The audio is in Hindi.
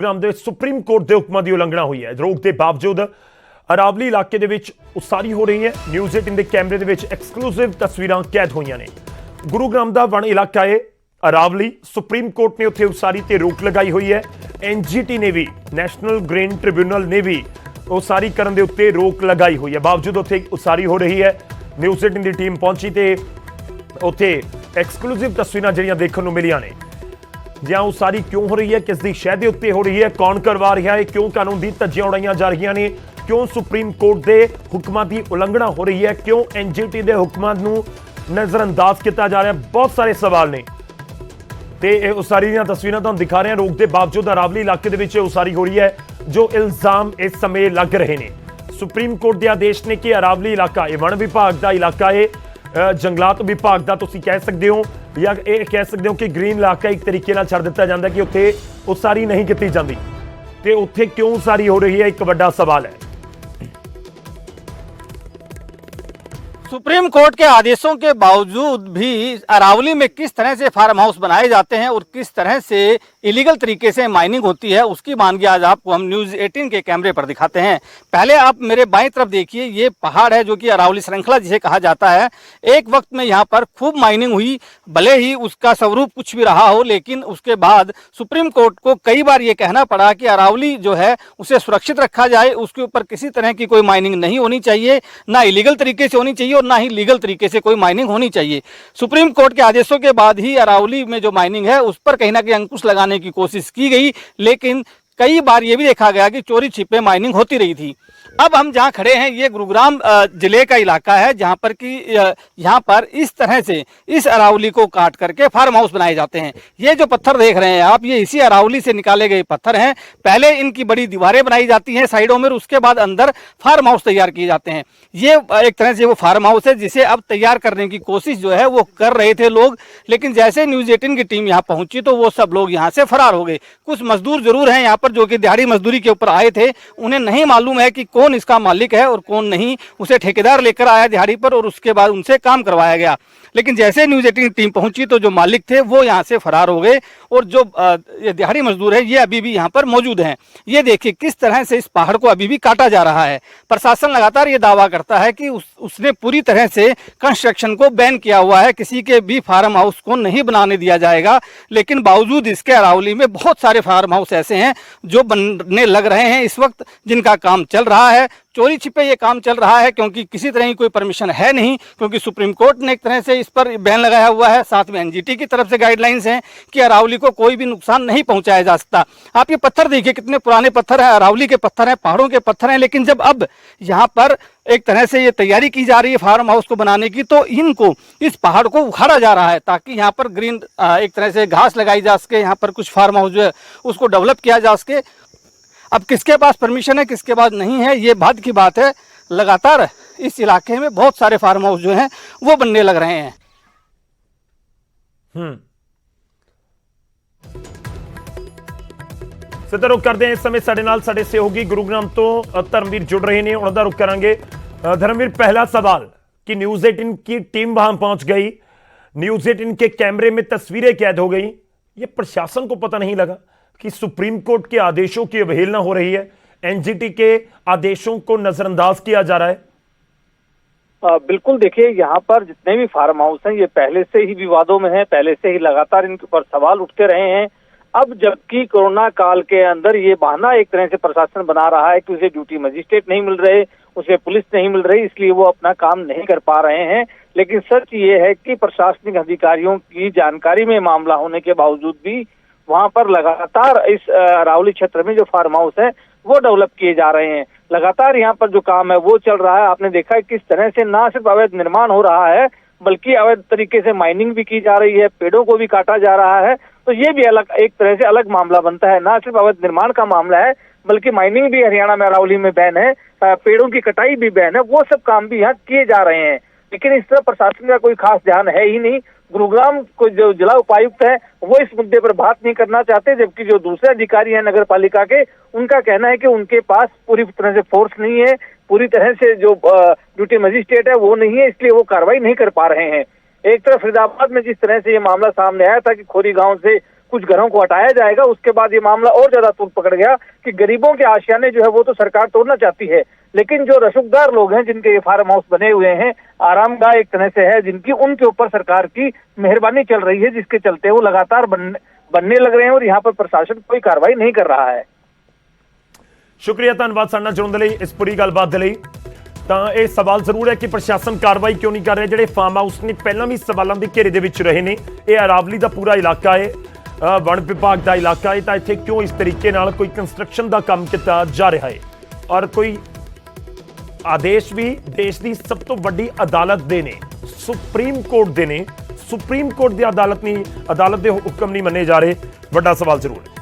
ਗੁਰੂਗ੍ਰਾਮ ਦੇ ਸੁਪਰੀਮ ਕੋਰਟ ਦੇ ਹੁਕਮਾਂ ਦੀ ਉਲੰਘਣਾ ਹੋਈ ਹੈ। ਰੋਕ ਦੇ ਬਾਵਜੂਦ ਅਰਾਵਲੀ ਇਲਾਕੇ ਦੇ ਵਿੱਚ ਉਸਾਰੀ ਹੋ ਰਹੀ ਹੈ। ਨਿਊਜ਼ 18 ਦੇ ਕੈਮਰੇ ਦੇ ਵਿੱਚ ਐਕਸਕਲੂਸਿਵ ਤਸਵੀਰਾਂ ਕੈਦ ਹੋਈਆਂ ਨੇ। ਗੁਰੂਗ੍ਰਾਮ ਦਾ ਵਣ ਇਲਾਕਾ ਹੈ ਅਰਾਵਲੀ। ਸੁਪਰੀਮ ਕੋਰਟ ਨੇ ਉੱਥੇ ਉਸਾਰੀ ਤੇ ਰੋਕ ਲਗਾਈ ਹੋਈ ਹੈ। ਐਨਜੀਟੀ ਨੇ ਵੀ, ਨੈਸ਼ਨਲ ਗ੍ਰੀਨ ਟ੍ਰਿਬਿਊਨਲ ਨੇ ਵੀ ਉਸਾਰੀ ਕਰਨ ਦੇ ਉੱਤੇ ਰੋਕ ਲਗਾਈ ਹੋਈ ਹੈ। ਬਾਵਜੂਦ ਉੱਥੇ ਉਸਾਰੀ ਹੋ ਰਹੀ ਹੈ। ਨਿਊਜ਼ 18 ਦੀ ਟੀਮ ਪਹੁੰਚੀ ਤੇ ਉੱਥੇ ਐਕਸਕਲੂਸਿਵ ਤਸਵੀਰਾਂ ਜਿਹੜੀਆਂ ਦੇਖਣ ਨੂੰ ਮਿਲੀਆਂ ਨੇ। ਜਾਂ ਉਸਾਰੀ ਕਿਉਂ ਹੋ ਰਹੀ ਹੈ, ਕਿਸ ਦੀ ਸ਼ਹਿ ਦੇ ਉੱਤੇ ਹੋ ਰਹੀ ਹੈ, ਕੌਣ ਕਰਵਾ ਰਿਹਾ ਹੈ, ਕਿਉਂ ਕਾਨੂੰਨ ਦੀ ਧੱਜੀਆਂ ਉਡਾਈਆਂ ਜਾ ਰਹੀਆਂ ਨੇ, ਕਿਉਂ ਸੁਪਰੀਮ ਕੋਰਟ ਦੇ ਹੁਕਮਾਂ ਦੀ ਉਲੰਘਣਾ ਹੋ ਰਹੀ ਹੈ, ਕਿਉਂ ਐਨਜੀਟੀ ਦੇ ਹੁਕਮਾਂ ਨੂੰ ਨਜ਼ਰਅੰਦਾਜ਼ ਕੀਤਾ ਜਾ ਰਿਹਾ, ਬਹੁਤ ਸਾਰੇ ਸਵਾਲ ਨੇ। ਤੇ ਇਹ ਉਸਾਰੀ ਦੀਆਂ ਤਸਵੀਰਾਂ ਤੁਹਾਨੂੰ ਦਿਖਾ ਰਹੇ ਹਾਂ। ਰੋਕ ਦੇ ਬਾਵਜੂਦ ਅਰਾਵਲੀ ਇਲਾਕੇ ਦੇ ਵਿੱਚ ਉਸਾਰੀ ਹੋ ਰਹੀ ਹੈ, ਜੋ ਇਲਜ਼ਾਮ ਇਸ ਸਮੇਂ ਲੱਗ ਰਹੇ ਨੇ। ਸੁਪਰੀਮ ਕੋਰਟ ਦੇ ਆਦੇਸ਼ ਨੇ ਕਿ ਅਰਾਵਲੀ ਇਲਾਕਾ ਇਹ ਵਣ ਵਿਭਾਗ ਦਾ ਇਲਾਕਾ ਹੈ, ਜੰਗਲਾਤ ਵਿਭਾਗ ਦਾ ਤੁਸੀਂ ਕਹਿ ਸਕਦੇ ਹੋ, ਜਾਂ ਇਹ ਕਹਿ ਸਕਦੇ ਹੋ ਕਿ ਗ੍ਰੀਨ ਇਲਾਕਾ ਇੱਕ ਤਰੀਕੇ ਨਾਲ ਛੱਡ ਦਿੱਤਾ ਜਾਂਦਾ ਕਿ ਉੱਥੇ ਉਸਾਰੀ ਨਹੀਂ ਕੀਤੀ ਜਾਂਦੀ। ਤੇ ਉੱਥੇ ਕਿਉਂ ਉਸਾਰੀ ਹੋ ਰਹੀ ਹੈ, ਇੱਕ ਵੱਡਾ ਸਵਾਲ ਹੈ। सुप्रीम कोर्ट के आदेशों के बावजूद भी अरावली में किस तरह से फार्म हाउस बनाए जाते हैं और किस तरह से इलीगल तरीके से माइनिंग होती है, उसकी मानगी आज आपको हम न्यूज़ 18 के कैमरे पर दिखाते हैं। पहले आप मेरे बाईं तरफ देखिए, ये पहाड़ है जो कि अरावली श्रृंखला जिसे कहा जाता है। एक वक्त में यहाँ पर खूब माइनिंग हुई, भले ही उसका स्वरूप कुछ भी रहा हो, लेकिन उसके बाद सुप्रीम कोर्ट को कई बार ये कहना पड़ा कि अरावली जो है उसे सुरक्षित रखा जाए, उसके ऊपर किसी तरह की कोई माइनिंग नहीं होनी चाहिए, ना इलीगल तरीके से होनी चाहिए और ना ही लीगल तरीके से कोई माइनिंग होनी चाहिए। सुप्रीम कोर्ट के आदेशों के बाद ही अरावली में जो माइनिंग है उस पर कहीं ना कहीं अंकुश लगाने की कोशिश की गई, लेकिन कई बार ये भी देखा गया कि चोरी छिपे माइनिंग होती रही थी। अब हम जहाँ खड़े हैं ये गुरुग्राम जिले का इलाका है, जहाँ पर कि यहाँ पर इस तरह से इस अरावली को काट करके फार्म हाउस बनाए जाते हैं। ये जो पत्थर देख रहे हैं आप, ये इसी अरावली से निकाले गए पत्थर हैं। पहले इनकी बड़ी दीवारें बनाई जाती हैं साइडों में, उसके बाद अंदर फार्म हाउस तैयार किए जाते हैं। ये एक तरह से वो फार्म हाउस है जिसे अब तैयार करने की कोशिश जो है वो कर रहे थे लोग, लेकिन जैसे न्यूज़ 18 की टीम यहाँ पहुंची तो वो सब लोग यहाँ से फरार हो गए। कुछ मजदूर जरूर हैं यहाँ पर जो कि दिहाड़ी मजदूरी के ऊपर आए थे, उन्हें नहीं मालूम है कि कौन इसका मालिक है और कौन नहीं। उसे ठेकेदार लेकर आया दिहाड़ी पर और उसके बाद उनसे काम करवाया गया। लेकिन जैसे न्यूज़ 18 टीम पहुंची तो जो मालिक थे वो यहाँ से फरार हो गए और जो ये दिहाड़ी मजदूर है ये अभी भी यहाँ पर मौजूद हैं। ये देखिए किस तरह से इस पहाड़ को अभी भी काटा जा रहा है। प्रशासन लगातार ये दावा करता है कि उसने पूरी तरह से कंस्ट्रक्शन को बैन किया हुआ है, किसी के भी फार्म हाउस को नहीं बनाने दिया जाएगा। लेकिन बावजूद इसके अरावली में बहुत सारे फार्म हाउस ऐसे हैं जो बनने लग रहे हैं इस वक्त, जिनका काम चल रहा है। चोरी छिपे ये काम चल रहा है क्योंकि किसी तरह की कोई परमिशन है नहीं, क्योंकि सुप्रीम कोर्ट ने एक तरह से इस पर बैन लगाया हुआ है। साथ में एनजीटी की तरफ से गाइडलाइंस हैं कि अरावली को कोई भी नुकसान नहीं पहुंचाया जा सकता। आप ये पत्थर देखिए, कितने पुराने पत्थर हैं, अरावली के पत्थर हैं, पहाड़ों के पत्थर हैं। लेकिन जब अब यहाँ पर एक तरह से ये तैयारी की जा रही है फार्म हाउस को बनाने की, तो इनको इस पहाड़ को उखाड़ा जा रहा है ताकि यहाँ पर ग्रीन एक तरह से घास लगाई जा सके, यहाँ पर कुछ फार्म हाउस जो है उसको डेवलप किया जा सके। अब किसके पास परमिशन है किसके पास नहीं है ये बात की बात है। लगातार इस इलाके में बहुत सारे फार्म हाउस जो हैं वो बनने लग रहे हैं। ਸਿੱਧਾ ਰੁਕ ਕਰਦੇ ਹਾਂ। ਇਸ ਸਮੇਂ ਸਾਡੇ ਨਾਲ ਸਾਡੇ ਸਹਿਯੋਗੀ ਗੁਰੂਗ੍ਰਾਮ ਤੋਂ ਧਰਮਵੀਰ जुड़ रहे हैं, ਉਹਨਾਂ ਦਾ रुख करेंगे। धर्मवीर, पहला सवाल कि न्यूज़ 18 की टीम वहां पहुंच गई, न्यूज़ 18 के कैमरे में तस्वीरें कैद हो गई, ये प्रशासन को पता नहीं लगा कि सुप्रीम कोर्ट के आदेशों की अवहेलना हो रही है, एनजीटी के आदेशों को नजरअंदाज किया जा रहा है? बिल्कुल, देखिए यहाँ पर जितने भी फार्म हाउस हैं ये पहले से ही विवादों में हैं, पहले से ही लगातार इनके ऊपर सवाल उठते रहे हैं। अब जबकि कोरोना काल के अंदर ये बहाना एक तरह से प्रशासन बना रहा है कि उसे ड्यूटी मजिस्ट्रेट नहीं मिल रहे, उसे पुलिस नहीं मिल रही, इसलिए वो अपना काम नहीं कर पा रहे हैं। लेकिन सच ये है कि प्रशासनिक अधिकारियों की जानकारी में मामला होने के बावजूद भी वहां पर लगातार इस अरावली क्षेत्र में जो फार्म हाउस है वो डेवलप किए जा रहे हैं। लगातार यहाँ पर जो काम है वो चल रहा है। आपने देखा है किस तरह से ना सिर्फ अवैध निर्माण हो रहा है बल्कि अवैध तरीके से माइनिंग भी की जा रही है, पेड़ों को भी काटा जा रहा है। तो ये भी अलग एक तरह से अलग मामला बनता है। ना सिर्फ अवैध निर्माण का मामला है बल्कि माइनिंग भी हरियाणा में अरावली में बैन है, पेड़ों की कटाई भी बैन है, वो सब काम भी यहाँ किए जा रहे हैं। लेकिन इस तरह प्रशासन का कोई खास ध्यान है ही नहीं। गुरुग्राम को जो जिला उपायुक्त है वो इस मुद्दे पर बात नहीं करना चाहते, जबकि जो दूसरे अधिकारी हैं नगर पालिका के, उनका कहना है कि उनके पास पूरी तरह से फोर्स नहीं है, पूरी तरह से जो ड्यूटी मजिस्ट्रेट है वो नहीं है, इसलिए वो कार्रवाई नहीं कर पा रहे हैं। एक तरफ फरीदाबाद में जिस तरह से ये मामला सामने आया था कि खोरी गांव से कुछ घरों को हटाया जाएगा। उसके बाद ये मामला और ज्यादा तूल पकड़ गया कि गरीबों के आशियाने जो है वो तो सरकार तोड़ना चाहती है, लेकिन जो रसूखदार लोग हैं जिनके ये फार्म हाउस बने हुए हैं, आरामगाह एक तरह से है, जिनकी उनके ऊपर सरकार की मेहरबानी चल रही है, जिसके चलते वो लगातार बनने लग रहे हैं और यहाँ पर प्रशासन कोई कार्रवाई नहीं कर रहा है। ਸ਼ੁਕਰੀਆ, ਧੰਨਵਾਦ ਸਾਡੇ ਨਾਲ ਜੁੜਨ ਦੇ ਲਈ, ਇਸ ਪੂਰੀ ਗੱਲਬਾਤ ਦੇ ਲਈ। ਤਾਂ ਇਹ ਸਵਾਲ ਜ਼ਰੂਰ ਹੈ ਕਿ ਪ੍ਰਸ਼ਾਸਨ ਕਾਰਵਾਈ ਕਿਉਂ ਨਹੀਂ ਕਰ ਰਿਹਾ। ਜਿਹੜੇ ਫਾਰਮ ਹਾਊਸ ਨੇ ਪਹਿਲਾਂ ਵੀ ਸਵਾਲਾਂ ਦੇ ਘੇਰੇ ਦੇ ਵਿੱਚ ਰਹੇ ਨੇ। ਇਹ ਅਰਾਵਲੀ ਦਾ ਪੂਰਾ ਇਲਾਕਾ ਹੈ, ਵਣ ਵਿਭਾਗ ਦਾ ਇਲਾਕਾ ਹੈ, ਤਾਂ ਇੱਥੇ ਕਿਉਂ ਇਸ ਤਰੀਕੇ ਨਾਲ ਕੋਈ ਕੰਸਟਰਕਸ਼ਨ ਦਾ ਕੰਮ ਕੀਤਾ ਜਾ ਰਿਹਾ ਹੈ। ਔਰ ਕੋਈ ਆਦੇਸ਼ ਵੀ ਦੇਸ਼ ਦੀ ਸਭ ਤੋਂ ਵੱਡੀ ਅਦਾਲਤ ਦੇ ਨੇ, ਸੁਪਰੀਮ ਕੋਰਟ ਦੇ ਨੇ। ਸੁਪਰੀਮ ਕੋਰਟ ਦੀ ਅਦਾਲਤ ਦੇ ਹੁਕਮ ਨਹੀਂ ਮੰਨੇ ਜਾ ਰਹੇ। ਵੱਡਾ ਸਵਾਲ ਜ਼ਰੂਰ ਹੈ।